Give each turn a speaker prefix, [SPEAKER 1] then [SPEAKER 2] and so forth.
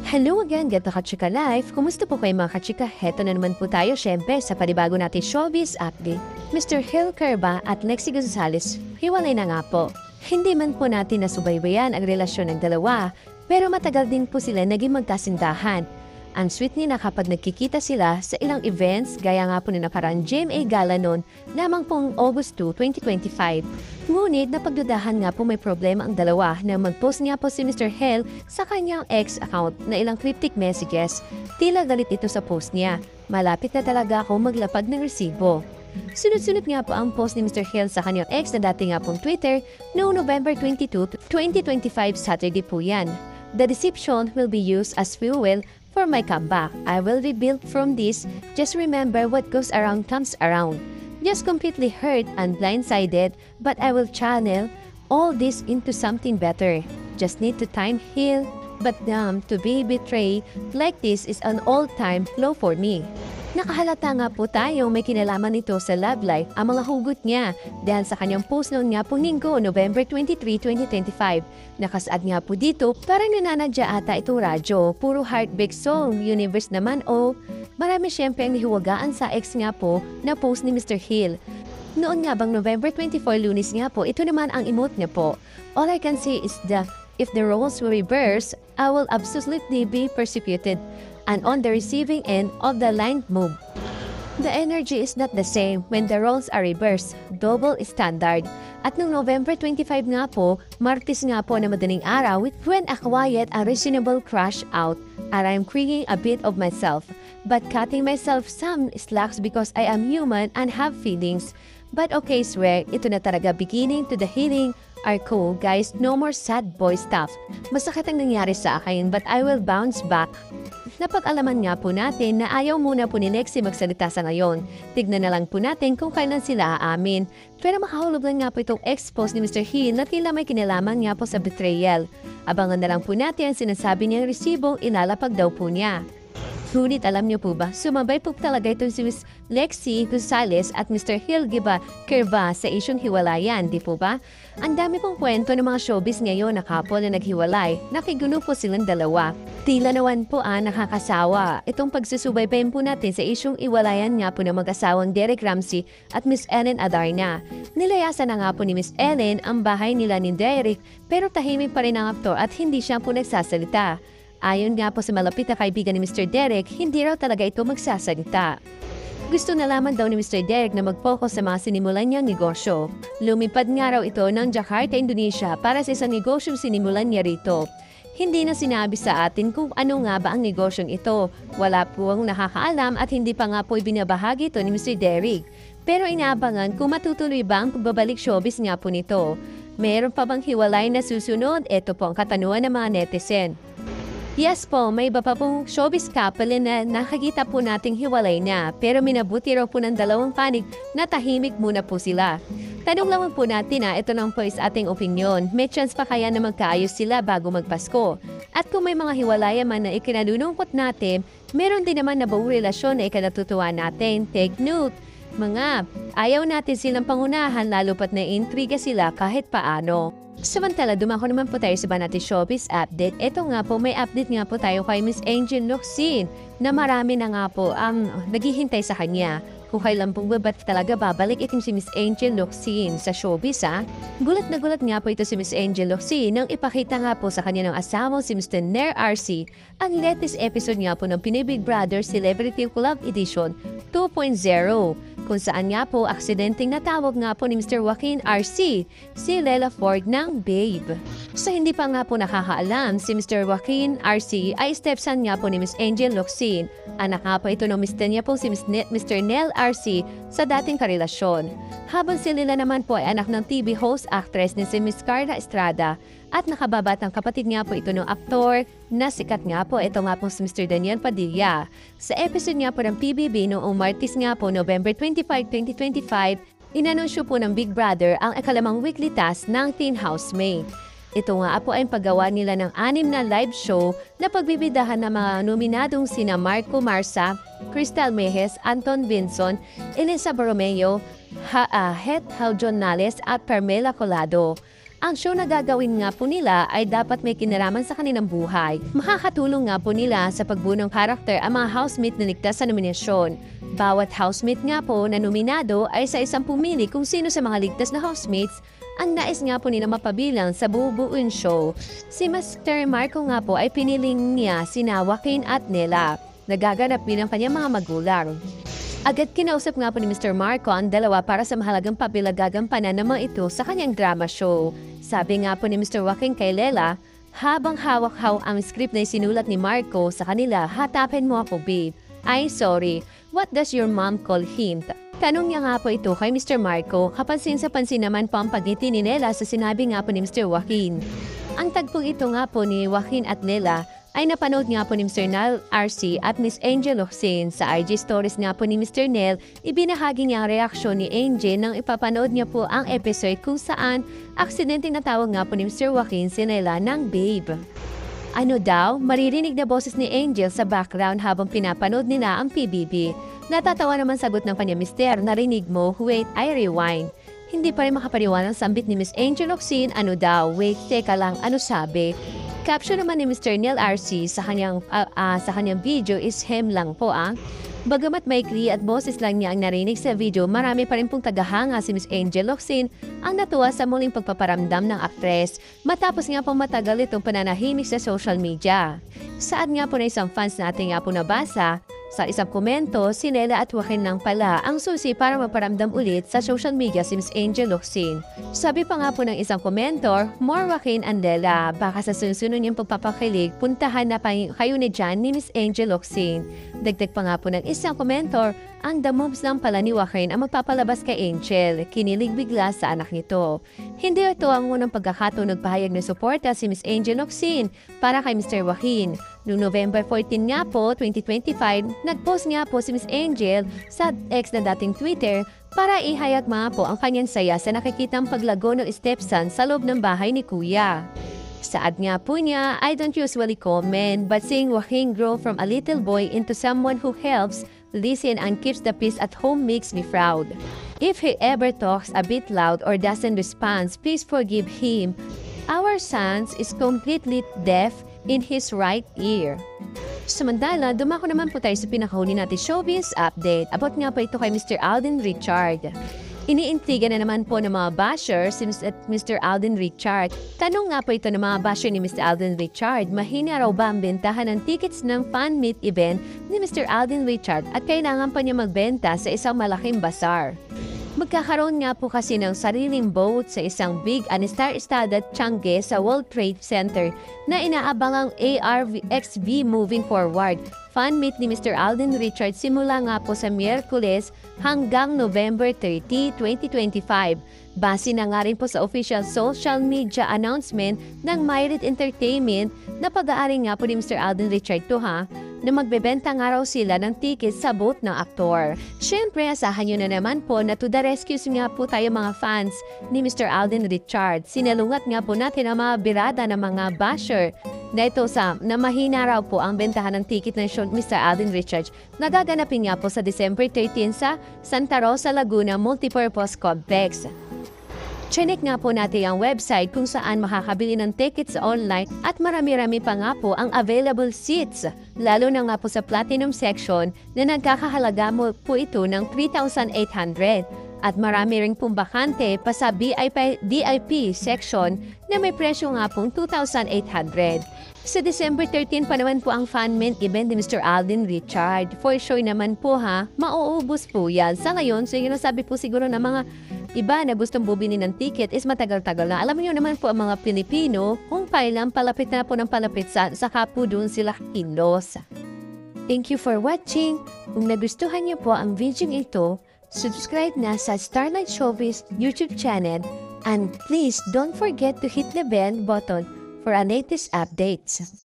[SPEAKER 1] Hello again, Gato Kachika Life. Kumusta po kayo mga kachika? Heto na naman po tayo syempre sa panibago natin showbiz update. Mr. Hill Kerba at Lexie Gonzalez, hiwalay na nga po. Hindi man po natin nasubaybayan ang relasyon ng dalawa, pero matagal din po sila naging magkasintahan. Ang sweet nila kapag nagkikita sila sa ilang events, gaya nga po ni nakaraan GMA Gala noon, lamang pong August 2, 2025. Ngunit napagdudahan nga po may problema ang dalawa na mag-post nga po si Mr. Hill sa kanyang ex account na ilang cryptic messages. Tila galit ito sa post niya. Malapit na talaga ako maglapag ng resibo. Sunod-sunod nga po ang post ni Mr. Hill sa kanyang ex na dati nga pong Twitter noong November 22, 2025 Saturday po yan. The deception will be used as fuel for my comeback. I will rebuild from this. Just remember what goes around comes around. Just completely hurt and blindsided, but I will channel all this into something better. Just need to time heal, but to be betrayed like this is an all-time low for me. Nakahalata nga po tayong may kinalaman nito sa love life ang mga hugot niya dahil sa kanyang post noon nga pong linggo, November 23, 2025. Nakasaad nga po dito, parang nananadya ata itong radyo, puro heartbreak song, universe naman marami syempre ang nihuwagaan sa ex nga po na post ni Mr. Hill. Noon nga bang November 24, Lunes nga po, ito naman ang emote niya po. All I can say is if the roles were reversed, I will absolutely be persecuted and on the receiving end of the line move. The energy is not the same when the roles are reversed, double standard. At noong November 25 nga po, Martes nga po na madaling araw, when a quiet and reasonable crash out, and I'm freeing a bit of myself, but cutting myself some slacks because I am human and have feelings. But okay, swear, ito na talaga beginning to the healing. Are cool, guys. No more sad boy stuff. Masakit ang nangyari sa akin, but I will bounce back. Napag-alaman nga po natin na ayaw muna po ni Lexie magsalita sa ngayon. Tignan na lang po natin kung kailan sila aamin. Pero makahulog lang nga po itong ex-post ni Mr. Hill na tila may kinalaman nga po sa betrayal. Abangan na lang po natin ang sinasabi niyang resibong ilalapag daw po niya. Ngunit alam niyo po ba, sumabay po talaga itong si Ms. Lexie Gonzalez at Mr. Hill Kerba sa isyong hiwalayan, di po ba? Ang dami pong kwento ng mga showbiz ngayon na couple na naghiwalay, nakigulo po silang dalawa. Tila naman po nakakasawa. Itong pagsusubaybayin po natin sa isyong iwalayan nga po ng mag-asawang Derek Ramsey at Miss Ellen Adarna. Nilayasan na nga po ni Miss Ellen ang bahay nila ni Derek pero tahimik pa rin ang aktor at hindi siya po nagsasalita. Ayon nga po sa malapit na kaibigan ni Mr. Derek, hindi raw talaga ito magsasalita. Gusto na lamang daw ni Mr. Derek na mag-focus sa mga sinimulan niyang negosyo. Lumipad nga raw ito ng Jakarta, Indonesia para sa isang negosyong sinimulan niya rito. Hindi na sinabi sa atin kung ano nga ba ang negosyong ito. Wala po ang nakakaalam at hindi pa nga po ibinabahagi ito ni Mr. Derek. Pero inaabangan kung matutuloy ba ang pagbabalik showbiz nga po nito. Meron pa bang hiwalay na susunod? Ito po ang katanungan ng mga netizen. Yes po, may iba pa pong showbiz couple na nakakita po nating hiwalay na pero minabuti raw po ng dalawang panig na tahimik muna po sila. Tanong lang po natin ito lang po is ating opinion. May chance pa kaya na magkaayos sila bago magpasko? At kung may mga hiwalayan man na ikinalulungkot natin, meron din naman na buong relasyon na ikinatutuwa natin. Take note, ayaw natin silang pangunahan lalo pat na intriga sila kahit paano. Samantala, dumako naman po tayo sa Banati Showbiz Update. Ito nga po, may update nga po tayo kay Miss Angel Locsin na marami na nga po ang naghihintay sa kanya. Kung kailan pong talaga babalik itong si Miss Angel Locsin sa showbiz Gulat na gulat nga po ito si Miss Angel Locsin nang ipakita nga po sa kanya ng asawa si Mr. Nair RC ang latest episode nga po ng Pinoy Big Brother Celebrity Club Edition 2.0. Kung saan nga po aksidenteng natawag nga po ni Mr. Joaquin RC si Lela Ford ng Babe. Sa hindi pa nga po nakakaalam, si Mr. Joaquin RC ay stepson nga po ni Miss Angel Locsin. Anak nga po ito ng mister niya po si Mr. Nel RC sa dating karelasyon. Habang si Lela naman po ay anak ng TV host actress ni si Miss Carla Estrada at nakababatang kapatid nga po ito ng aktor na sikat nga po ito nga po si Mr. Daniel Padilla. Sa episode nga po ng PBB noong Martes nga po November 25, 2025, inanunsyo po ng Big Brother ang ikalimang weekly task ng teen housemate. Ito nga po ay paggawa nila ng 6 na live show na pagbibidahan ng mga nominadong sina Marco Marsa, Crystal Mejes, Anton Vinson, Elisa Borromeo, Het Haljonales at Permela Colado. Ang show na gagawin nga po nila ay dapat may kinalaman sa kanilang buhay. Makakatulong nga po nila sa pagbuo ng karakter ang mga housemate na ligtas sa nominasyon. Bawat housemate nga po na nominado ay sa isang pumili kung sino sa mga ligtas na housemates ang nais nga po nila mapabilang sa bubuuin show. Si Mr. Marco nga po ay piniling niya sina Joaquin at Nela, nagaganap bilang kanyang mga magulang. Agad kinausap nga po ni Mr. Marco ang dalawa para sa mahalagang papel na gagampanan ng mga ito sa kanyang drama show. Sabi nga po ni Mr. Joaquin kay Lela, habang hawak-hawak ang script na isinulat ni Marco sa kanila, hatapin mo ako babe. Ay sorry, what does your mom call him? Tanong niya nga po ito kay Mr. Marco, kapansin sa pansin naman po ang pagngiti ni Lela sa sinabi nga po ni Mr. Joaquin. Ang tagpong ito nga po ni Joaquin at Lela ay napanood nga po ni Mr. Nel RC at Miss Angel Oxin. Sa IG stories nga po ni Mr. Nel, ibinahagi niya ang reaksyon ni Angel nang ipapanood niya po ang episode kung saan aksidenteng natawag nga po ni Mr. Joaquin si Nela ng babe. Ano daw? Maririnig na boses ni Angel sa background habang pinapanood nila ang PBB. Natatawa naman sagot ng kanya mister, narinig mo? Wait, I rewind. Hindi pa rin makapaniwalang sambit ni Miss Angel Oxin, ano daw? Wait, teka lang, ano sabi? Caption naman ni Mr. Nel RC sa kanyang video is him lang po Bagamat maikli at boses lang niya ang narinig sa video, marami pa rin pong tagahanga si Miss Angel Oxin ang natuwa sa muling pagpaparamdam ng aktres matapos nga pong matagal itong pananahimik sa social media. Saan nga po na isang fans natin nga po nabasa, sa isang komento, si Nela at Joaquin lang pala ang susi para maparamdam ulit sa social media si Miss Angel Oxin. Sabi pa nga po ng isang komentor, more Joaquin and Nela, baka sa sunod niyang pagpapakilig, puntahan na pa kayo ni Jan ni Miss Angel Oxin. Dagdag pa nga po ng isang komentor, ang the moves lang pala ni Joaquin ang magpapalabas kay Angel. Kinilig bigla sa anak nito. Hindi ito ang unang pagkakataon nagpahayag ng suporta si Miss Angel Oxin para kay Mr. Joaquin. Noong November 14 nga po, 2025, nag-post nga po si Miss Angel sa ex na dating Twitter para ihayag nga po ang kanyang saya sa nakikitang paglago ng stepson sa loob ng bahay ni Kuya. Saad nga po niya, I don't usually comment, but seeing Joaquin grow from a little boy into someone who helps, listen and keeps the peace at home makes me proud. If he ever talks a bit loud or doesn't respond, please forgive him. Our son is completely deaf in his right ear. Samantala, dumako naman po tayo sa pinakahuli natin showbiz update. About nga po ito kay Mr. Alden Richard. Iniintriga na naman po ng mga basher si Mr. Alden Richard. Tanong nga po ito ng mga basher ni Mr. Alden Richard, mahina raw ba ang bentahan ng tickets ng fan meet event ni Mr. Alden Richard at kailangan pa niya magbenta sa isang malaking bazaar. Magkakaroon nga po kasi ng sariling booth sa isang big and star-studded Changi sa World Trade Center na inaabangang ARVXV moving forward. Fan meet ni Mr. Alden Richard simula nga po sa Miyerkules hanggang November 30, 2025. Base na nga rin po sa official social media announcement ng Myrit Entertainment na pag-aari nga po ni Mr. Alden Richard na magbebenta nga raw sila ng tickets sa booth ng aktor. Siyempre, asahan nyo na naman po na to the rescue nga po tayo mga fans ni Mr. Alden Richard. Sinalungat nga po natin ang mga birada ng mga basher na ito na mahina raw po ang bentahan ng ticket ng show Mr. Alden Richard. Nagaganapin nga po sa December 13 sa Santa Rosa, Laguna Multipurpose Complex. Chinek nga po natin ang website kung saan makakabili ng tickets online at marami-rami pa nga po ang available seats. Lalo na nga po sa Platinum section na nagkakahalaga mo po ito ng 3,800. At marami ring pong bakante pa sa VIP section na may presyo nga pong 2,800. Sa December 13 pa naman po ang fan meet event ni Mr. Alden Richard. For sure naman po mauubos po yan. Sa ngayon, so yun sabi po siguro ng mga iba na gustong bumili ng ticket is matagal-tagal na. Alam niyo naman po ang mga Pilipino, kung kailan palapit na po ng palapit saka po doon sila kilos. Thank you for watching. Kung nagustuhan niyo po ang video ito, subscribe na sa Starlight Showbiz YouTube channel and please don't forget to hit the bell button for our latest updates.